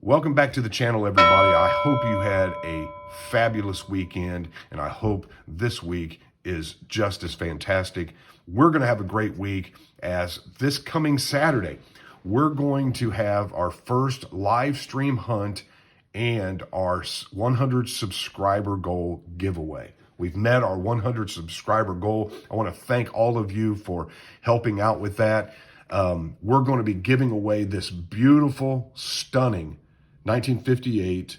Welcome back to the channel, everybody. I hope you had a fabulous weekend, and I hope this week is just as fantastic. We're going to have a great week as this coming Saturday, we're going to have our first live stream hunt and our 100 subscriber goal giveaway. We've met our 100 subscriber goal. I want to thank all of you for helping out with that. We're going to be giving away this beautiful, stunning 1958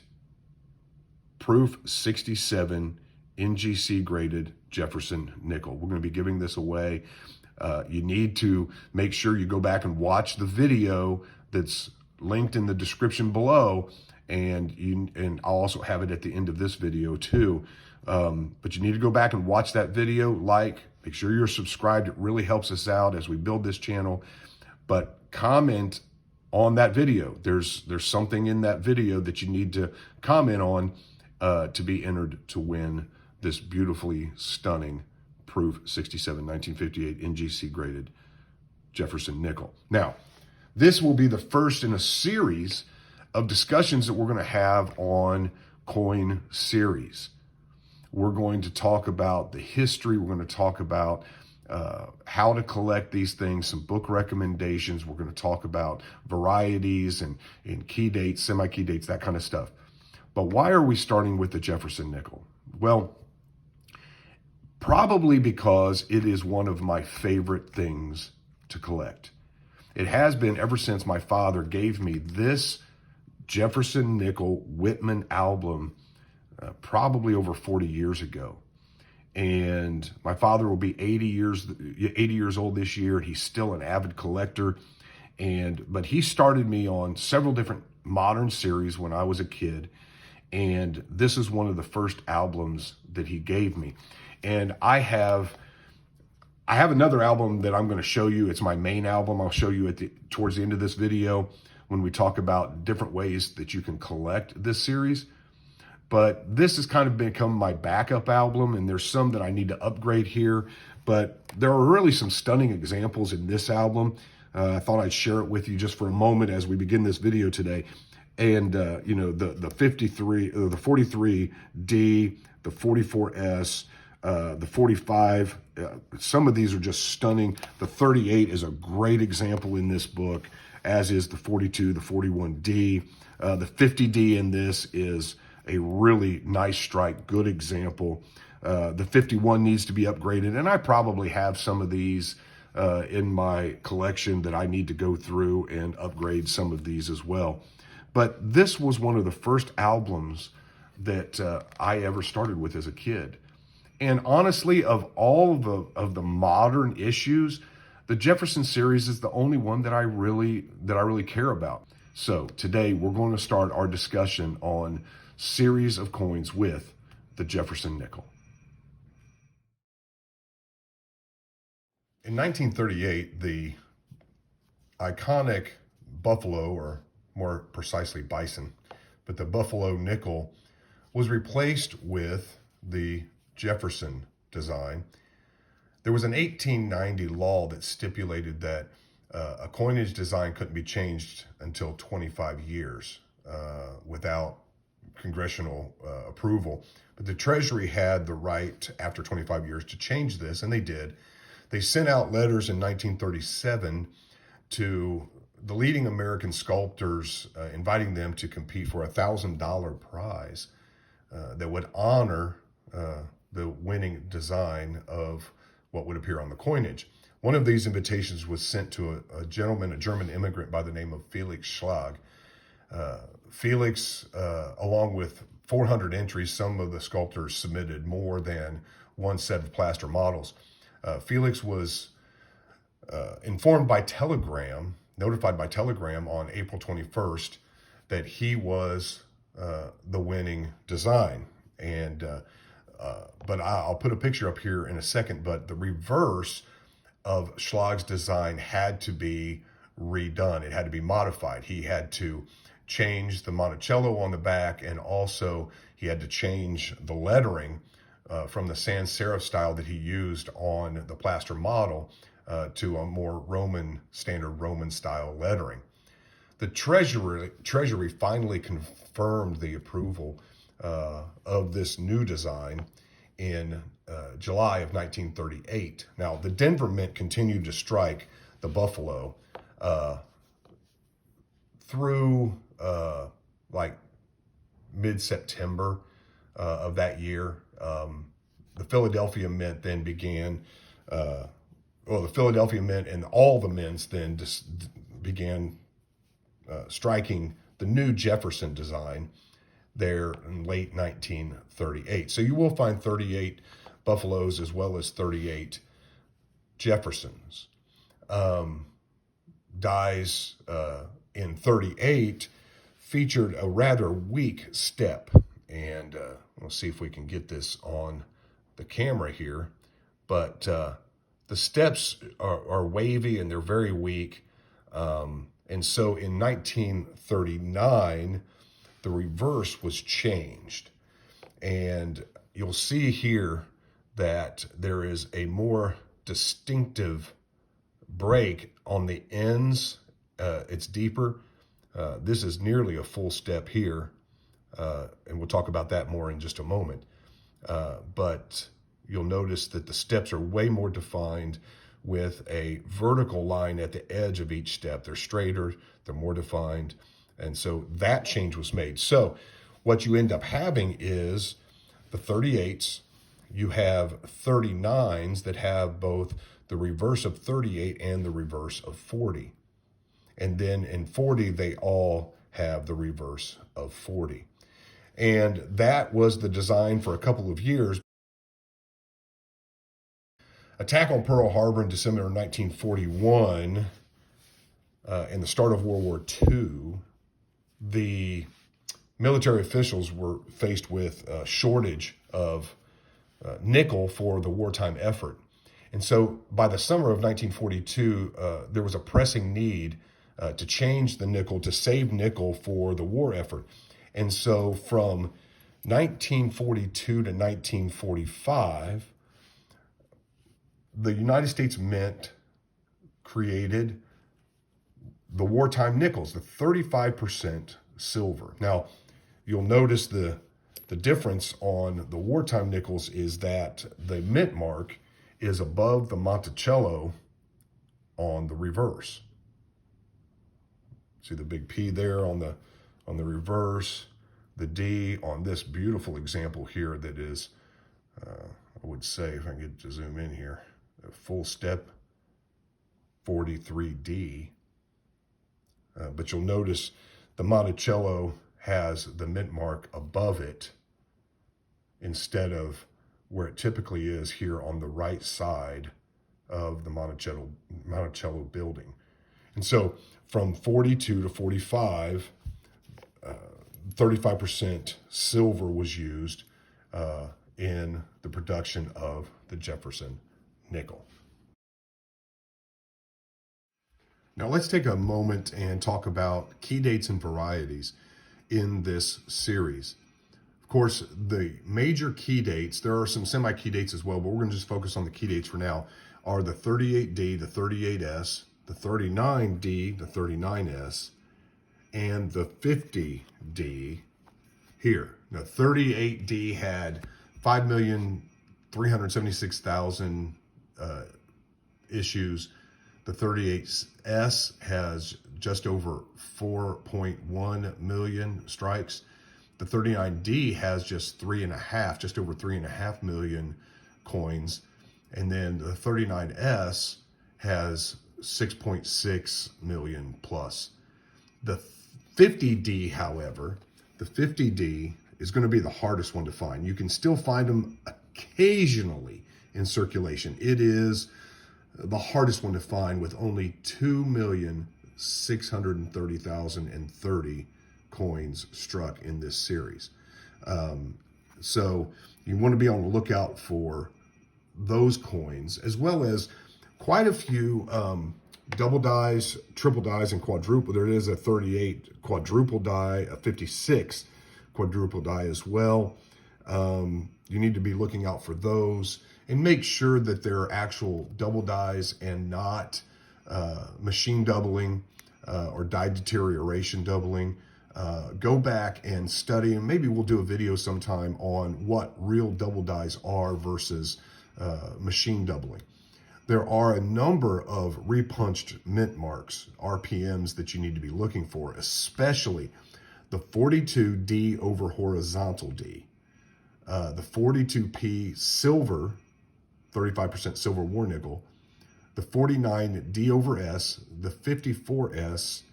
proof 67 NGC graded Jefferson nickel. We're going to be giving this away. You need to make sure you go back and watch the video that's linked in the description below, and I'll also have it at the end of this video too. But you need to go back and watch that video, make sure you're subscribed. It really helps us out as we build this channel. But comment on that video. There's something in that video that you need to comment on to be entered to win this beautifully stunning proof 67 1958 NGC graded Jefferson nickel. Now, this will be the first in a series of discussions that we're going to have on coin series. We're going to talk about the history. We're going to talk about how to collect these things, some book recommendations. We're going to talk about varieties and key dates, semi-key dates, that kind of stuff. But why are we starting with the Jefferson nickel? Well, probably because it is one of my favorite things to collect. It has been ever since my father gave me this Jefferson Nickel Whitman album probably over 40 years ago. And my father will be 80 years old this year. He's still an avid collector. But he started me on several different modern series when I was a kid. And this is one of the first albums that he gave me. And I have another album that I'm going to show you. It's my main album. I'll show you towards the end of this video when we talk about different ways that you can collect this series. But this has kind of become my backup album, and there's some that I need to upgrade here. But there are really some stunning examples in this album. I thought I'd share it with you just for a moment as we begin this video today. And the 53, the 43D, the 44S, the 45. Some of these are just stunning. The 38 is a great example in this book, as is the 42, the 41D. The 50D in this is a really nice strike, good example. The 51 needs to be upgraded, and I probably have some of these in my collection that I need to go through and upgrade some of these as well. But this was one of the first albums that I ever started with as a kid. And honestly, of all of the modern issues, the Jefferson series is the only one that I really care about. So today we're going to start our discussion on series of coins with the Jefferson nickel. In 1938, the iconic buffalo, or more precisely bison, but the buffalo nickel was replaced with the Jefferson design. There was an 1890 law that stipulated that a coinage design couldn't be changed until 25 years without congressional approval. But the Treasury had the right after 25 years to change this, and they did. They sent out letters in 1937 to the leading American sculptors, inviting them to compete for a $1,000 prize that would honor the winning design of what would appear on the coinage. One of these invitations was sent to a gentleman, a German immigrant by the name of Felix Schlag. Felix, along with 400 entries, some of the sculptors submitted more than one set of plaster models. Felix was notified by telegram on April 21st that he was the winning design. But I'll put a picture up here in a second, but the reverse of Schlag's design had to be redone. It had to be modified. He had to change the Monticello on the back, and also he had to change the lettering from the sans serif style that he used on the plaster model to a more standard Roman style lettering. The Treasury finally confirmed the approval of this new design in July of 1938. Now, the Denver Mint continued to strike the buffalo through like mid-September of that year. The Philadelphia Mint then began, the Philadelphia Mint and all the mints then just began striking the new Jefferson design there in late 1938. So you will find 38 Buffaloes as well as 38 Jeffersons. Dies in 38 featured a rather weak step. And we'll see if we can get this on the camera here. But the steps are wavy and they're very weak. And so in 1939, the reverse was changed. And you'll see here that there is a more distinctive break on the ends. It's deeper. This is nearly a full step here. And we'll talk about that more in just a moment. But you'll notice that the steps are way more defined with a vertical line at the edge of each step. They're straighter, they're more defined. And so that change was made. So what you end up having is the 38s, you have 39s that have both the reverse of 38 and the reverse of 40. And then in 40, they all have the reverse of 40. And that was the design for a couple of years. Attack on Pearl Harbor in December 1941 and the start of World War II, the military officials were faced with a shortage of nickel for the wartime effort. And so by the summer of 1942, there was a pressing need to change the nickel, to save nickel for the war effort. And so from 1942 to 1945, the United States Mint created the wartime nickels, the 35% silver. Now, you'll notice the difference on the wartime nickels is that the mint mark is above the Monticello on the reverse. See the big P there on the reverse, the D on this beautiful example here that is, I would say, if I can get to zoom in here, a full step 43D. But you'll notice the Monticello has the mint mark above it instead of where it typically is here on the right side of the Monticello building. And so from 42 to 45, 35% silver was used in the production of the Jefferson Nickel. Now let's take a moment and talk about key dates and varieties in this series. Of course, the major key dates, there are some semi-key dates as well, but we're going to just focus on the key dates for now, are the 38D, the 38S, the 39D, the 39S, and the 50D here. Now, 38D had 5,376,000 issues. The 38S has just over 4.1 million strikes. The 39D has just over 3.5 million coins. And then the 39S has 6.6 million plus. The 50D, however, the 50D is going to be the hardest one to find. You can still find them occasionally in circulation. It is the hardest one to find with only 2,630,030 coins struck in this series. So you want to be on the lookout for those coins, as well as quite a few double dies, triple dies, and quadruple. There is a 38 quadruple die, a 56 quadruple die as well. You need to be looking out for those and make sure that they're actual double dies and not machine doubling. or die deterioration doubling, go back and study, and maybe we'll do a video sometime on what real double dies are versus machine doubling. There are a number of repunched mint marks, RPMs, that you need to be looking for, especially the 42D over horizontal D, the 42P silver, 35% silver war nickel, the 49D over S, the 54S,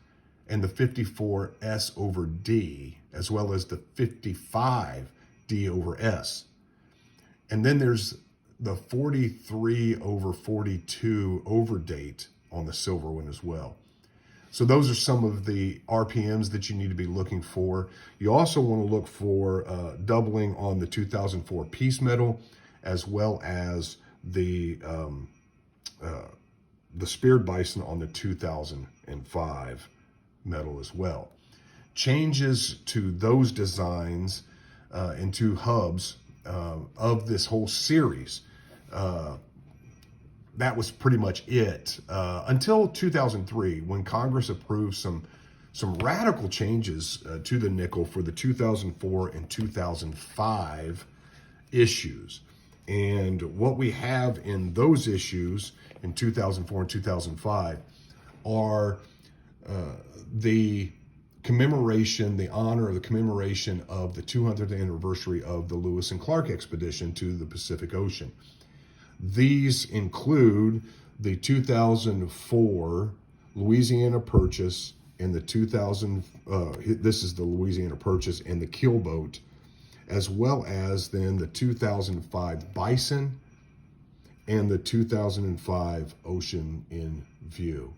and the 54S over D, as well as the 55D over S. And then there's the 43 over 42 over date on the silver one as well. So those are some of the RPMs that you need to be looking for. You also want to look for doubling on the 2004 piece metal, as well as the speared bison on the 2005 metal as well. Changes to those designs and to hubs of this whole series, that was pretty much it until 2003, when Congress approved some radical changes to the nickel for the 2004 and 2005 issues. And what we have in those issues in 2004 and 2005 are the commemoration, the honor of the commemoration of the 200th anniversary of the Lewis and Clark expedition to the Pacific Ocean. These include the 2004 Louisiana Purchase and the this is the Louisiana Purchase and the keelboat, as well as then the 2005 Bison and the 2005 Ocean in View.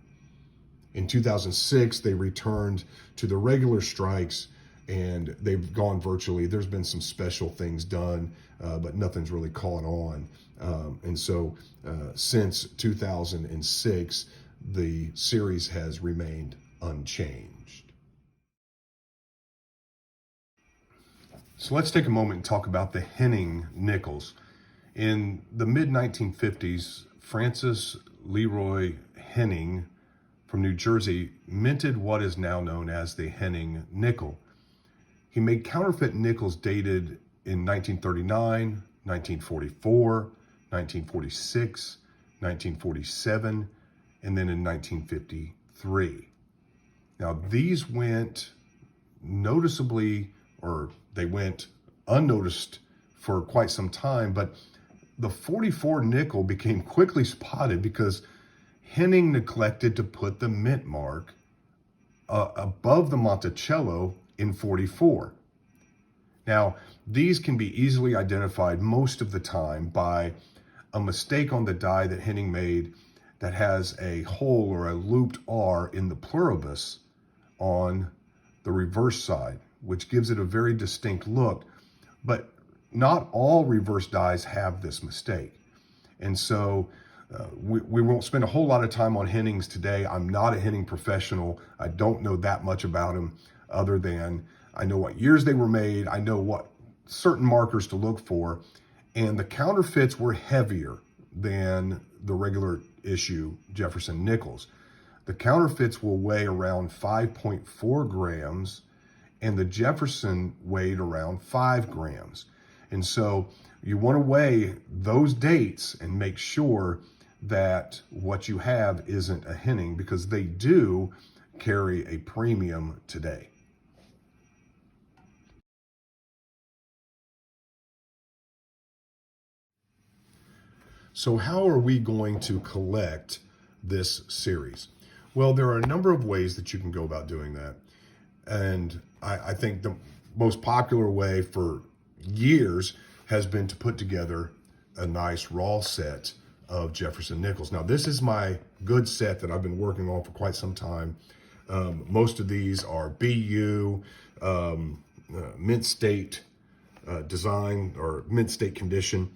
In 2006, they returned to the regular strikes, and they've gone virtually. There's been some special things done, but nothing's really caught on. And so since 2006, the series has remained unchanged. So let's take a moment and talk about the Henning nickels. In the mid-1950s, Francis Leroy Henning from New Jersey minted what is now known as the Henning nickel. He made counterfeit nickels dated in 1939, 1944, 1946, 1947, and then in 1953. Now, these went noticeably, or they went unnoticed for quite some time, but the 44 nickel became quickly spotted because Henning neglected to put the mint mark above the Monticello in 44. Now, these can be easily identified most of the time by a mistake on the die that Henning made that has a hole or a looped R in the pluribus on the reverse side, which gives it a very distinct look. But not all reverse dies have this mistake. And so we won't spend a whole lot of time on Hennings today. I'm not a Henning professional. I don't know that much about them, other than I know what years they were made. I know what certain markers to look for. And the counterfeits were heavier than the regular issue Jefferson Nickels. The counterfeits will weigh around 5.4 grams, and the Jefferson weighed around 5 grams. And so you want to weigh those dates and make sure that what you have isn't a Henning, because they do carry a premium today. So how are we going to collect this series? Well, there are a number of ways that you can go about doing that. And I think the most popular way for years has been to put together a nice raw set of Jefferson Nickels. Now, this is my good set that I've been working on for quite some time. Most of these are BU, mint state design, or mint state condition.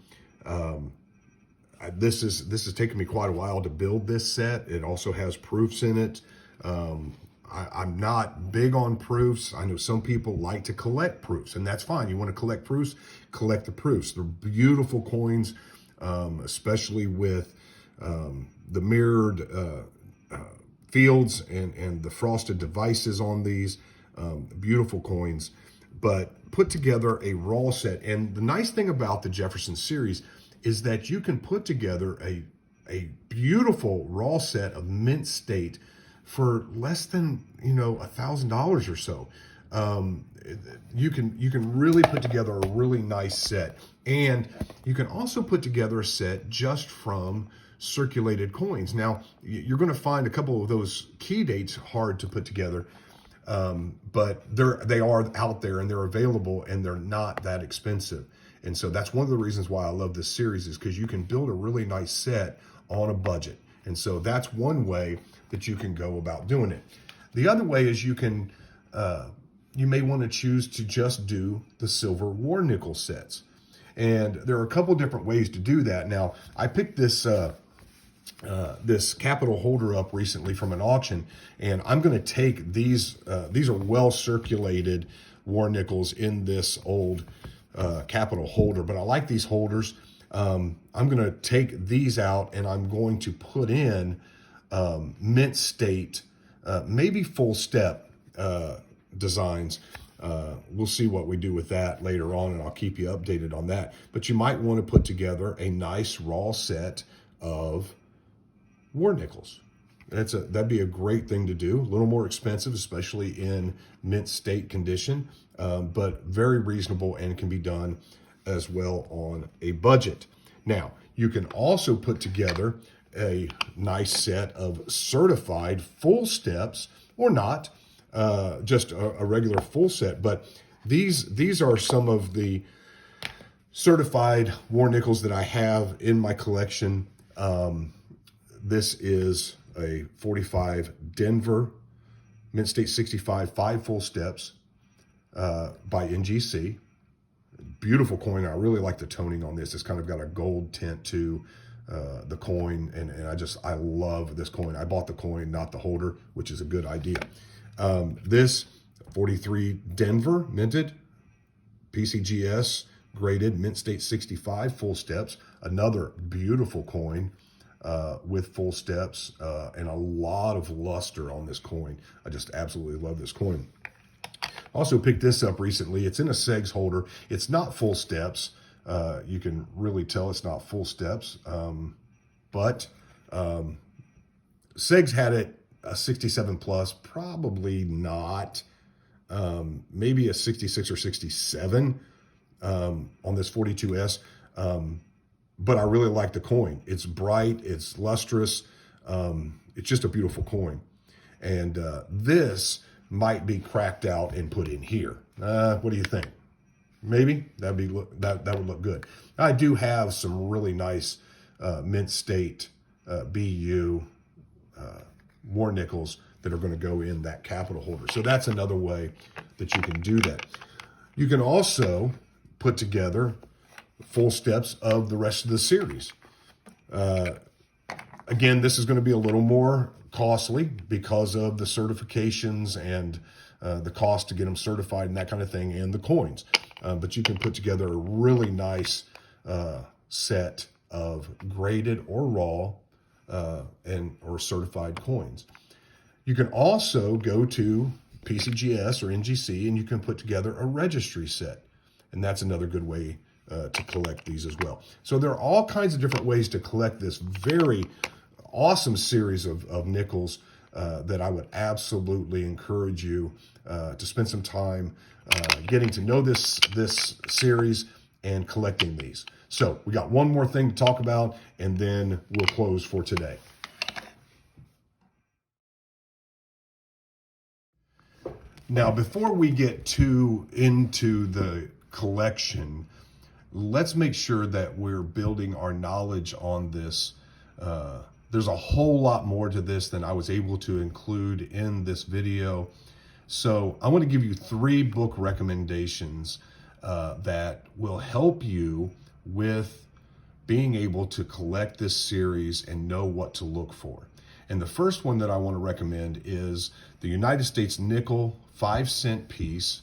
This has taken me quite a while to build this set. It also has proofs in it. I'm not big on proofs. I know some people like to collect proofs, and that's fine. You want to collect proofs, collect the proofs. They're beautiful coins, especially with the mirrored fields and the frosted devices on these. Beautiful coins, but put together a raw set. And the nice thing about the Jefferson series is that you can put together a beautiful raw set of mint state for less than, $1,000 or so. You can really put together a really nice set, and you can also put together a set just from circulated coins. Now, you're going to find a couple of those key dates hard to put together, but they are out there and they're available and they're not that expensive. And so that's one of the reasons why I love this series, is because you can build a really nice set on a budget. And so that's one way that you can go about doing it. The other way is you may want to choose to just do the silver war nickel sets. And there are a couple different ways to do that. Now, I picked this capital holder up recently from an auction, and I'm going to take these are well circulated war nickels in this old capital holder, but I like these holders. I'm going to take these out and I'm going to put in mint state, maybe full step designs. We'll see what we do with that later on, and I'll keep you updated on that. But you might want to put together a nice raw set of war nickels. That'd be a great thing to do. A little more expensive, especially in mint state condition, but very reasonable and can be done as well on a budget. Now, you can also put together a nice set of certified full steps, or not, just a regular full set. But these are some of the certified war nickels that I have in my collection. This is a 45 Denver Mint State 65 5 full steps by NGC. Beautiful coin. I really like the toning on this. It's kind of got a gold tint to the coin, and I love this coin. I bought the coin, not the holder, which is a good idea. This 43 Denver minted PCGS graded Mint State 65 full steps. Another beautiful coin with full steps and a lot of luster on this coin. I just absolutely love this coin. Also picked this up recently. It's in a SEGS holder. It's not full steps. You can really tell it's not full steps. But SEGS had it a 67 plus, probably not. Maybe a 66 or 67 on this 42S. But I really like the coin. It's bright, it's lustrous. It's just a beautiful coin. And this might be cracked out and put in here. What do you think? Maybe that would look good. I do have some really nice mint state BU war nickels that are going to go in that capital holder. So that's another way that you can do that. You can also put together full steps of the rest of the series. Again, this is going to be a little more costly because of the certifications and the cost to get them certified and that kind of thing, and the coins. But you can put together a really nice set of graded or raw or certified coins. You can also go to PCGS or NGC and you can put together a registry set. And that's another good way to collect these as well. So there are all kinds of different ways to collect this very awesome series of nickels that I would absolutely encourage you to spend some time getting to know this series and collecting these. So we got one more thing to talk about, and then we'll close for today. Now, before we get into the collection, let's make sure that we're building our knowledge on this. There's a whole lot more to this than I was able to include in this video. So I want to give you 3 book recommendations that will help you with being able to collect this series and know what to look for. And the first one that I want to recommend is the United States Nickel 5-cent piece,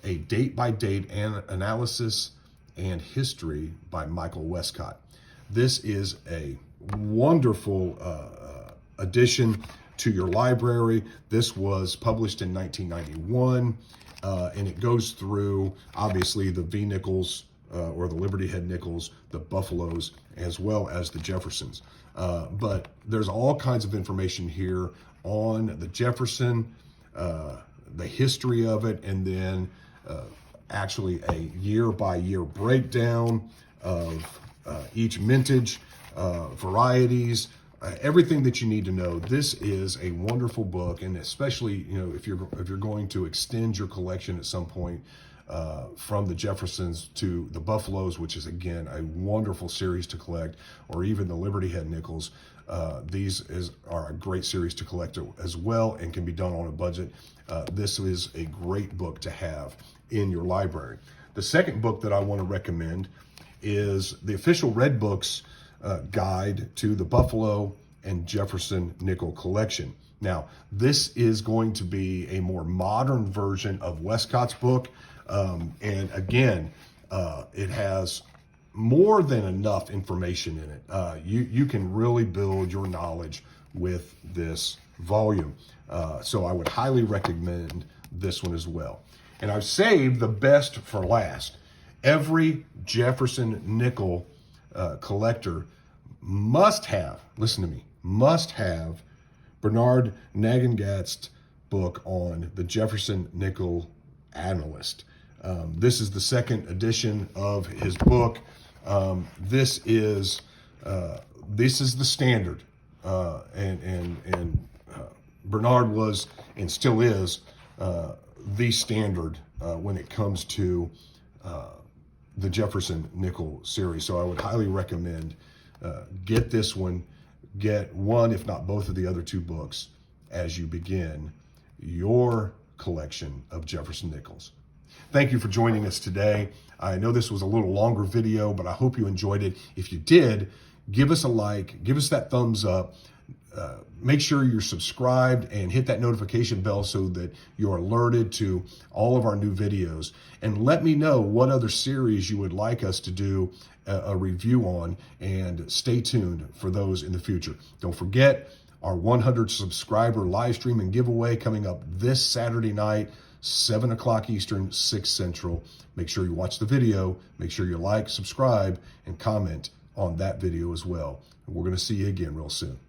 a date-by-date analysis and history by Michael Westcott. This is a wonderful edition. to your library. This was published in 1991, and it goes through, obviously, the V Nickels, or the Liberty Head Nickels, the Buffaloes, as well as the Jeffersons. But there's all kinds of information here on the Jefferson, the history of it, and then actually a year-by-year breakdown of each mintage, varieties, everything that you need to know. This is a wonderful book, and especially, you know, if you're going to extend your collection at some point from the Jeffersons to the Buffaloes, which is again a wonderful series to collect, or even the Liberty Head Nickels. These are a great series to collect as well, and can be done on a budget. This is a great book to have in your library. The second book that I want to recommend is the official Red Books guide to the Buffalo and Jefferson Nickel collection. Now, this is going to be a more modern version of Westcott's book. And again, it has more than enough information in it. You can really build your knowledge with this volume. So I would highly recommend this one as well. And I've saved the best for last. Every Jefferson Nickel collector must have, listen to me, must have Bernard Nagengat's book on the Jefferson Nickel Analyst. This is the second edition of his book. This is the standard, and Bernard was and still is the standard when it comes to the Jefferson Nickel series. So I would highly recommend get this one, get one, if not both of the other two books as you begin your collection of Jefferson Nickels. Thank you for joining us today. I know this was a little longer video, but I hope you enjoyed it. If you did, give us a like, give us that thumbs up. Make sure you're subscribed and hit that notification bell so that you're alerted to all of our new videos. And let me know what other series you would like us to do a review on, and stay tuned for those in the future. Don't forget our 100 subscriber live stream and giveaway coming up this Saturday night, 7 o'clock Eastern, 6 Central. Make sure you watch the video. Make sure you like, subscribe, and comment on that video as well. And we're going to see you again real soon.